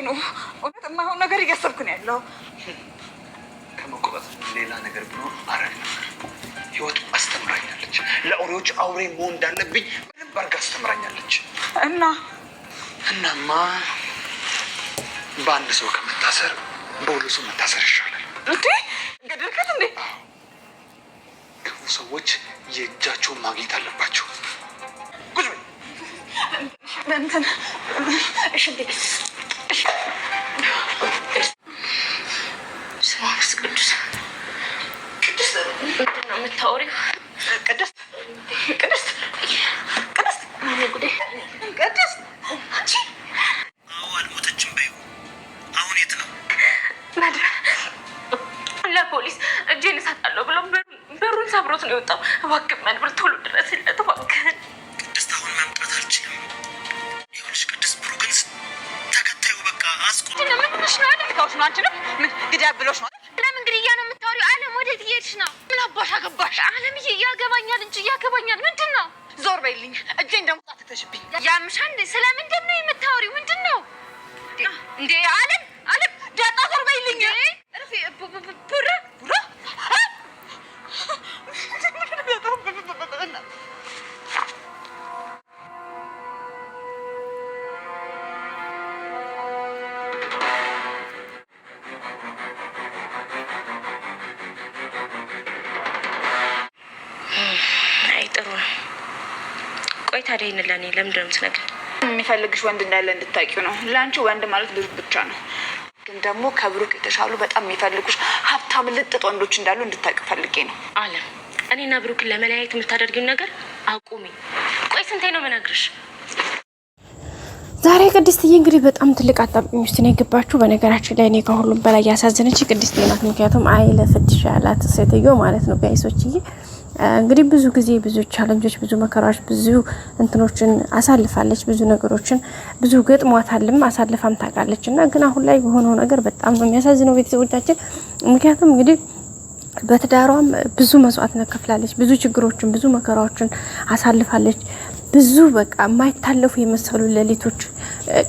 ነው እውነት የማይሆን ነገር እያሰብክ ነው ያለው ከመቆጣት ሌላ ነገር ቢሆን አረግ ነበር ህይወት አስተምራኛለች ለአውሬዎች አውሬ መሆን እንዳለብኝ በደንብ አድርጋ አስተምራኛለች እናማ በአንድ ሰው ከመታሰር በሁሉ ሰው መታሰር ይሻላል እንዴ ገደልከት እንዴ ክፉ ሰዎች የእጃቸውን ማግኘት አለባቸው ጉድ እንትን እሺ ስማስ ቅዱስ ምንድን ነው የምታወሪው? ቅድስት ማነው ጉዴ? ቅድስት አንቺ አልሞተችም በይው አሁን የት ነው ለፖሊስ እጄን እሰጣለሁ ብሎ በሩን ሰብሮት ነው የወጣው እባክህ መድብል ቶሎ ድረስለት እባክህ ቅድስት አሁን መምጣት አልችልም ይኸውልሽ ቅድስት ብሩክን ተከታዩ በቃ አስቆም ምንሽ ነው ልካውሽ ነው አንቺንም ምን ግዳ ብሎሽ ነው ለምን ግድያ ነው የምታወሪው? አለም ወዴት እየሄድሽ ነው? ምን አባሽ አገባሽ? አለምዬ ያገባኛል እንጂ ያገባኛል ምንድን ነው? ዞር በይልኝ እጄን ደግሞ አትተሽብኝ ያምሻል እንዴ? ስለምንድን ነው የምታወሪው? ምንድን ነው እንዴ? አለም ዳጣ ዞር በይልኝ ቡራ ቆይ ታዲያ ይንላኔ ለምንድን ነው የምትነግሪኝ? የሚፈልግሽ ወንድ እንዳለ እንድታውቂው ነው። ለአንቺ ወንድ ማለት ብሩክ ብቻ ነው። ግን ደግሞ ከብሩክ የተሻሉ በጣም የሚፈልጉሽ ሀብታም ልጥጥ ወንዶች እንዳሉ እንድታውቂው ፈልጌ ነው። አለም እኔና ብሩክን ለመለያየት የምታደርጊውን ነገር አቁሚ። ቆይ ስንቴ ነው የምነግርሽ? ዛሬ ቅድስትዬ እንግዲህ በጣም ትልቅ አጣብቂኝ ውስጥ ነው የገባችሁ። በነገራችን ላይ እኔ ከሁሉም በላይ ያሳዘነች ቅድስትዬ ናት። ምክንያቱም አይለፍትሽ ያላት ሴትዮ ማለት ነው ጋይሶችዬ እንግዲህ ብዙ ጊዜ ብዙ ቻሌንጆች ብዙ መከራዎች ብዙ እንትኖችን አሳልፋለች ብዙ ነገሮችን ብዙ ገጥሟታልም አሳልፋም ታውቃለች እና ግን አሁን ላይ በሆነው ነገር በጣም ነው የሚያሳዝነው ቤተሰቦቻችን ምክንያቱም እንግዲህ በትዳሯም ብዙ መስዋዕትነት ከፍላለች ብዙ ችግሮችን ብዙ መከራዎችን አሳልፋለች ብዙ በቃ ማይታለፉ የመሰሉ ሌሊቶች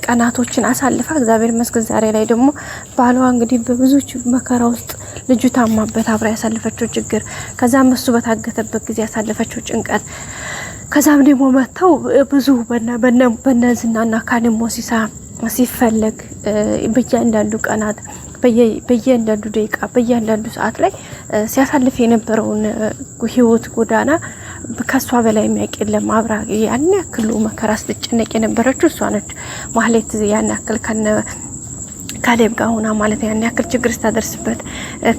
ቀናቶችን አሳልፋ እግዚአብሔር ይመስገን ዛሬ ላይ ደግሞ ባሏ እንግዲህ በብዙ መከራ ውስጥ ልጁ ታማበት አብራ ያሳለፈችው ችግር ከዛም እሱ በታገተበት ጊዜ ያሳለፈችው ጭንቀት ከዛም ደግሞ መተው ብዙ በነዝናና ካንም ሞሲሳ ሲፈለግ በእያንዳንዱ ቀናት በእያንዳንዱ ደቂቃ በእያንዳንዱ ሰዓት ላይ ሲያሳልፍ የነበረውን ህይወት ጎዳና ከሷ በላይ የሚያውቅ የለም አብራ ያን ያክል መከራ ስትጨነቅ የነበረችው እሷ ነች ማህሌት ያን ያክል ካሌብ ጋር ሆና ማለት ያን ያክል ችግር ስታደርስበት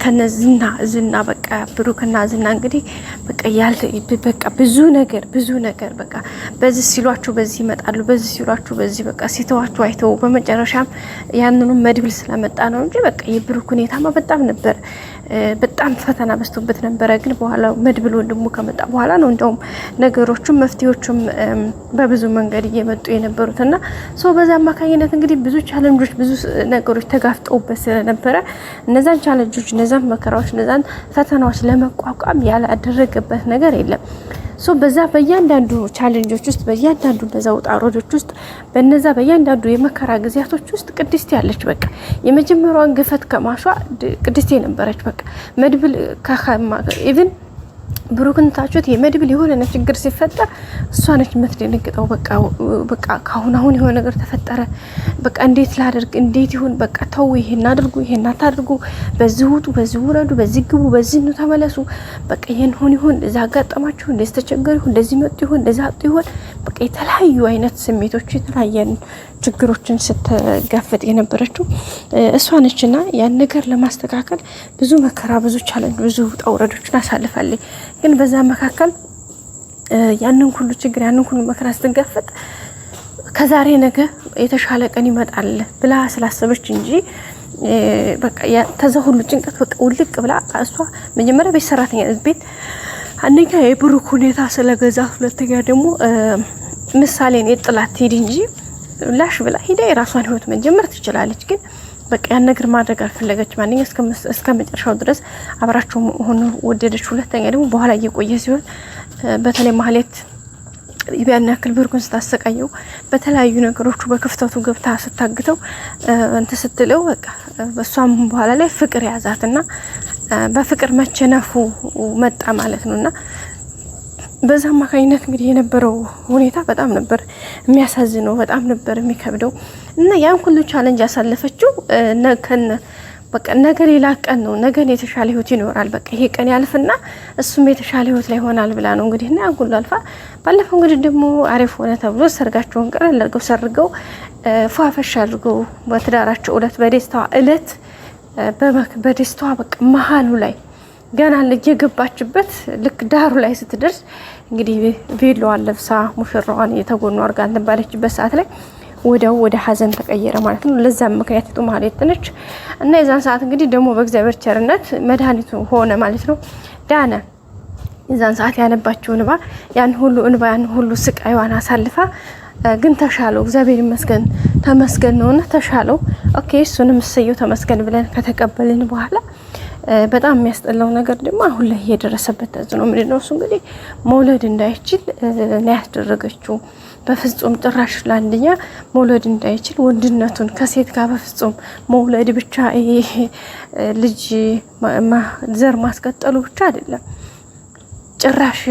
ከነዝና በቃ ብሩክና ዝና እንግዲህ በቃ ብዙ ነገር በቃ በዚህ ሲሏችሁ በዚህ ይመጣሉ በዚህ ሲሏችሁ በዚህ በቃ ሲተዋችሁ አይተው በመጨረሻም ያንኑ መድብል ስለመጣ ነው እንጂ በቃ የብሩክ ሁኔታማ በጣም ፈተና በስቶበት ነበረ ግን በኋላ መድብል ወንድሙ ከመጣ በኋላ ነው እንደውም ነገሮቹም መፍትሄዎቹም በብዙ መንገድ እየመጡ የነበሩትና ሶ በዛ አማካኝነት እንግዲህ ብዙ ቻሌንጆች ብዙ ነገሮች ተጋፍጠውበት ስለነበረ እነዛን ቻሌንጆች እነዛን መከራዎች እነዛን ፈተናዎች ለመቋቋም ያላደረገበት ነገር የለም ሶ በዛ በእያንዳንዱ ቻሌንጆች ውስጥ በእያንዳንዱ በዛ ውጣ ውረዶች ውስጥ በነዛ በእያንዳንዱ የመከራ ጊዜያቶች ውስጥ ቅድስት ያለች በቃ የመጀመሪያዋን ግፈት ከማሿ ቅድስት ነበረች በቃ መድብል ኢቭን ብሩክን ታቹት የመድብል የሆነ ችግር ሲፈጠር እሷ ነች የምትደነግጠው በቃ ካሁን የሆነ ነገር ተፈጠረ በቃ እንዴት ላደርግ እንዴት ይሁን በቃ ተው ይሄን አድርጉ ይሄን አታድርጉ በዚህ ውጡ በዚህ ወረዱ በዚህ ግቡ በዚህ ነው ተመለሱ በቃ ይሄን ይሁን እዛ አጋጠማችሁ እንደዚህ ተቸገሩ እንደዚህ መጡ ይሁን እንደዚህ አጡ ይሁን በቃ የተለያዩ አይነት ስሜቶች የተለያየን ችግሮችን ስትጋፈጥ የነበረችው እሷ ነችና ያን ነገር ለማስተካከል ብዙ መከራ ብዙ ቻሌንጅ ብዙ ውጣውረዶችን አሳልፋለች ግን በዛ መካከል ያንን ሁሉ ችግር ያንን ሁሉ መከራ ስትጋፈጥ ከዛሬ ነገ የተሻለ ቀን ይመጣል ብላ ስላሰበች እንጂ በቃ ተዛ ሁሉ ጭንቀት በቃ ውልቅ ብላ እሷ መጀመሪያ ቤት ሰራተኛ ቤት አንደኛ የብሩክ ሁኔታ ስለገዛ ሁለተኛ ደግሞ ምሳሌን የጥላት ሄድ እንጂ ላሽ ብላ ሄዳ የራሷን ህይወት መጀመር ትችላለች ግን በቃ ያን ነገር ማድረግ አልፈለገች ማንኛ እስከ መጨረሻው ድረስ አብራቸው ሆኖ ወደደች ሁለተኛ ደግሞ በኋላ እየቆየ ሲሆን በተለይ ማህሌት ያን ያክል ብሩክን ስታሰቃየው በተለያዩ ነገሮቹ በክፍተቱ ገብታ ስታግተው እንት ስትለው በቃ በሷም በኋላ ላይ ፍቅር ያዛትና በፍቅር መቸነፉ መጣ ማለት ነውና በዛ አማካኝነት እንግዲህ የነበረው ሁኔታ በጣም ነበር የሚያሳዝነው በጣም ነበር የሚከብደው እና ያን ሁሉ ቻሌንጅ ያሳለፈችው በቃ ነገ ሌላ ቀን ነው ነገ የተሻለ ህይወት ይኖራል በቃ ይሄ ቀን ያልፍና እሱም የተሻለ ህይወት ላይ ሆናል ብላ ነው እንግዲህ እና ያንኩሉ አልፋ ባለፈው እንግዲህ ደግሞ አሪፍ ሆነ ተብሎ ሰርጋቸውን ቀረል አድርገው ሰርገው ፏፈሽ አድርገው በትዳራቸው ዕለት በደስታዋ ዕለት በደስታዋ በቃ መሀሉ ላይ ገና ለየገባችበት ልክ ዳሩ ላይ ስትደርስ እንግዲህ ቬሎዋን ለብሳ ሙሽራዋን የተጎኑ አርጋ እንባለችበት ሰዓት ላይ ወደ ሐዘን ተቀየረ ማለት ነው። ለዛም ምክንያት ጡ ማለት ነች እና የዛን ሰዓት እንግዲህ ደግሞ በእግዚአብሔር ቸርነት መድኃኒቱ ሆነ ማለት ነው። ዳነ የዛን ሰዓት ያነባችው እንባ ያን ሁሉ ስቃይዋን አሳልፋ ግን ተሻለው እግዚአብሔር ይመስገን ተመስገን ነውና ተሻለው። ኦኬ እሱንም እሰየው ተመስገን ብለን ከተቀበልን በኋላ በጣም የሚያስጠላው ነገር ደግሞ አሁን ላይ እየደረሰበት ተጽዕኖ ምንድነው? እሱ እንግዲህ መውለድ እንዳይችል ነው ያስደረገችው። በፍጹም ጭራሽ ለአንደኛ መውለድ እንዳይችል ወንድነቱን ከሴት ጋር በፍጹም መውለድ ብቻ ይሄ ልጅ ዘር ማስቀጠሉ ብቻ አይደለም ጭራሽ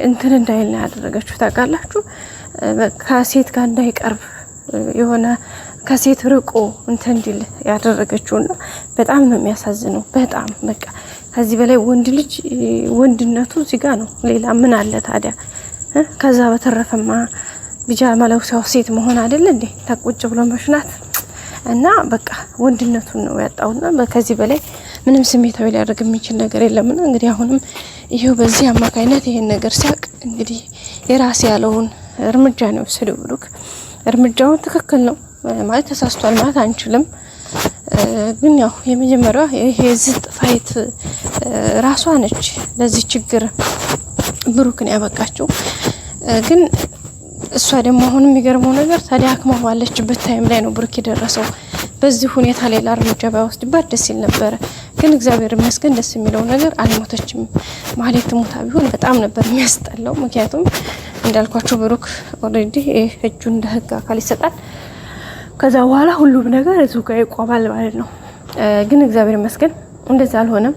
እንትን እንዳይል ነው ያደረገችው። ታውቃላችሁ ከሴት ጋር እንዳይቀርብ የሆነ ከሴት ርቆ እንትን እንዲል ያደረገችውና በጣም ነው የሚያሳዝነው። በጣም በቃ ከዚህ በላይ ወንድ ልጅ ወንድነቱ እዚህ ጋር ነው። ሌላ ምን አለ ታዲያ? ከዛ በተረፈማ ቢጃማ ለብሰው ሴት መሆን አይደል እንዴ? ታቁጭ ብሎ መሽናት እና በቃ ወንድነቱን ነው ያጣውና ከዚህ በላይ ምንም ስሜታዊ ሊያደርግ የሚችል ነገር የለምና እንግዲህ አሁንም ይሄው በዚህ አማካይነት ይሄን ነገር ሲያቅ እንግዲህ የራስ ያለውን እርምጃ ነው የወሰደው ብሩክ። እርምጃውን ትክክል ነው ማለት ተሳስቷል ማለት አንችልም። ግን ያው የመጀመሪያው ይሄ ዝጥ ፋይት ራሷ ነች ለዚህ ችግር ብሩክን ያበቃችው። ግን እሷ ደግሞ አሁን የሚገርመው ነገር ተዳክማ ባለችበት ታይም ላይ ነው ብሩክ የደረሰው። በዚህ ሁኔታ ሌላ እርምጃ ባይወስድባት ደስ ይል ነበር። ግን እግዚአብሔር ይመስገን ደስ የሚለው ነገር አልሞተችም። ማለት ሞታ ቢሆን በጣም ነበር የሚያስጠላው። ምክንያቱም እንዳልኳቸው ብሩክ ኦልሬዲ እጁ እንደ ህግ አካል ይሰጣል። ከዛ በኋላ ሁሉም ነገር እሱ ጋር ይቆማል ማለት ነው። ግን እግዚአብሔር ይመስገን እንደዛ አልሆነም፣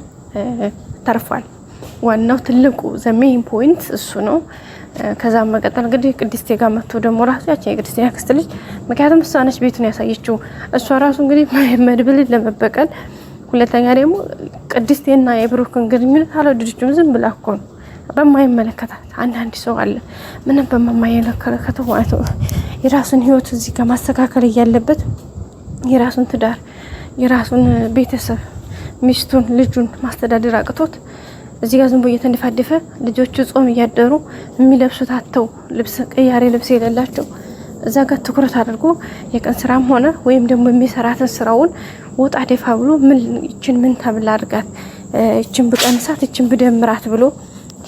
ተርፏል። ዋናው ትልቁ ዘሜን ፖይንት እሱ ነው። ከዛ መቀጠል እንግዲህ ቅድስቴ ጋር መጥቶ ደግሞ ራሱ ያቺ የቅድስቴ ያክስት ልጅ ምክንያቱም እሷ ነች ቤቱን ያሳየችው። እሷ ራሱ እንግዲህ መድብልን ለመበቀል ሁለተኛ ደግሞ ቅድስቴና የብሩክን ግንኙነት አልወደደችም። ዝም ብላ እኮ ነው በማይመለከታት። አንዳንድ ሰው አለ ምንም በማይመለከተው ማለት ነው የራሱን ህይወት እዚህ ጋር ማስተካከል እያለበት የራሱን ትዳር የራሱን ቤተሰብ ሚስቱን ልጁን ማስተዳደር አቅቶት እዚህ ጋር ዝም ብሎ እየተንደፋደፈ ልጆቹ ጾም እያደሩ የሚለብሱት አጥተው ልብስ ቀያሪ ልብስ የሌላቸው እዛ ጋር ትኩረት አድርጎ የቀን ስራም ሆነ ወይም ደግሞ የሚሰራትን ስራውን ወጣ ደፋ ብሎ ምን ተብላ አድርጋት እችን ብቀንሳት እችን ብደምራት ብሎ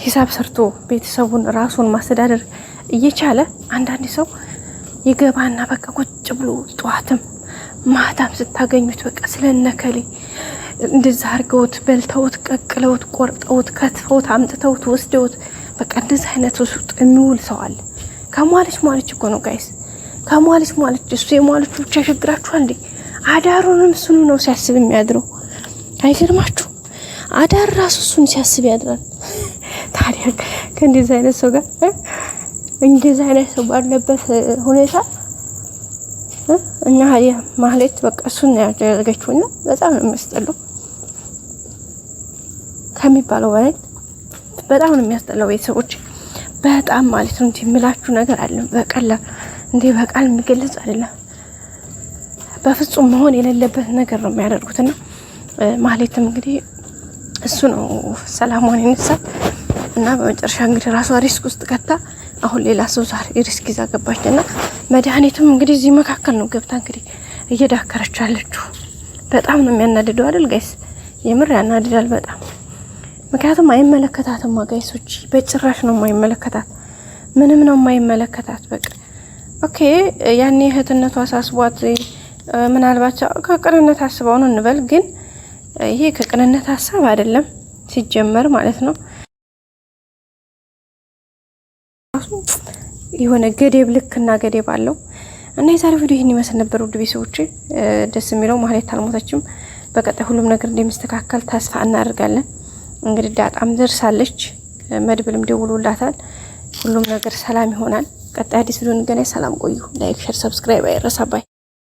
ሂሳብ ሰርቶ ቤተሰቡን ራሱን ማስተዳደር እየቻለ አንዳንድ ሰው ይገባና በቃ ቁጭ ብሎ ጧትም ማታም ስታገኙት በቃ ስለነከሌ እንደዛ አርገውት በልተውት ቀቅለውት ቆርጠውት ከትፈውት አምጥተውት ወስደውት በቃ እንደዛ አይነት ውስጥ የሚውል ሰው አለ። ከሟለች እኮ ነው ጋይስ፣ ከሟለች እሱ የሟለች ብቻ ችግራችኋል እንዴ? አዳሩንም እሱን ነው ሲያስብ የሚያድረው። አይገርማችሁ? አዳር ራሱ እሱን ሲያስብ ያድራል። ታዲያ ከእንደዛ አይነት ሰው ጋር እንደዛ አይነት ሰው ባለበት ሁኔታ እና ማለት በቃ እሱን ያደረገችውና በጣም ነው የሚያስጠላው ከሚባለው በላይ በጣም ነው የሚያስጠላው። ቤተሰቦች በጣም ማለት ነው እንዴ የምላችሁ ነገር አለ በቀላል እንዴ በቃል የሚገለጽ አይደለም። በፍጹም መሆን የሌለበት ነገር ነው የሚያደርጉትና ማለትም እንግዲህ እሱ ነው ሰላሟን ይነሳል እና በመጨረሻ እንግዲህ ራሷ ሪስክ ውስጥ ከታ አሁን ሌላ ሰው ዛሬ ሪስክ ይዛ ገባችና መድኃኒቱም እንግዲህ እዚህ መካከል ነው ገብታ እንግዲህ እየዳከረች አለችው። በጣም ነው የሚያናድደው አይደል ጋይስ? የምር ያናድዳል በጣም። ምክንያቱም አይመለከታትም ጋይሶች፣ በጭራሽ ነው የማይመለከታት፣ ምንም ነው የማይመለከታት። በቃ ኦኬ ያኔ እህትነቷ አሳስቧት ምናልባት ከቅንነት አስባው ነው እንበል፣ ግን ይሄ ከቅንነት ሀሳብ አይደለም ሲጀመር ማለት ነው። የሆነ ገደብ ልክና ገደብ አለው እና የዛሬ ቪዲዮ ይህን ይመስል ነበር። ውድ ቤተሰቦቼ ደስ የሚለው ማህሌት አልሞተችም። በቀጣይ ሁሉም ነገር እንደሚስተካከል ተስፋ እናደርጋለን። እንግዲህ ዳጣም ደርሳለች፣ መድብልም ደውሎላታል። ሁሉም ነገር ሰላም ይሆናል። ቀጣይ አዲስ ቪዲዮ እንገናኝ። ሰላም ቆዩ። ላይክ፣ ሼር፣ ሰብስክራይብ አይረሳ። ባይ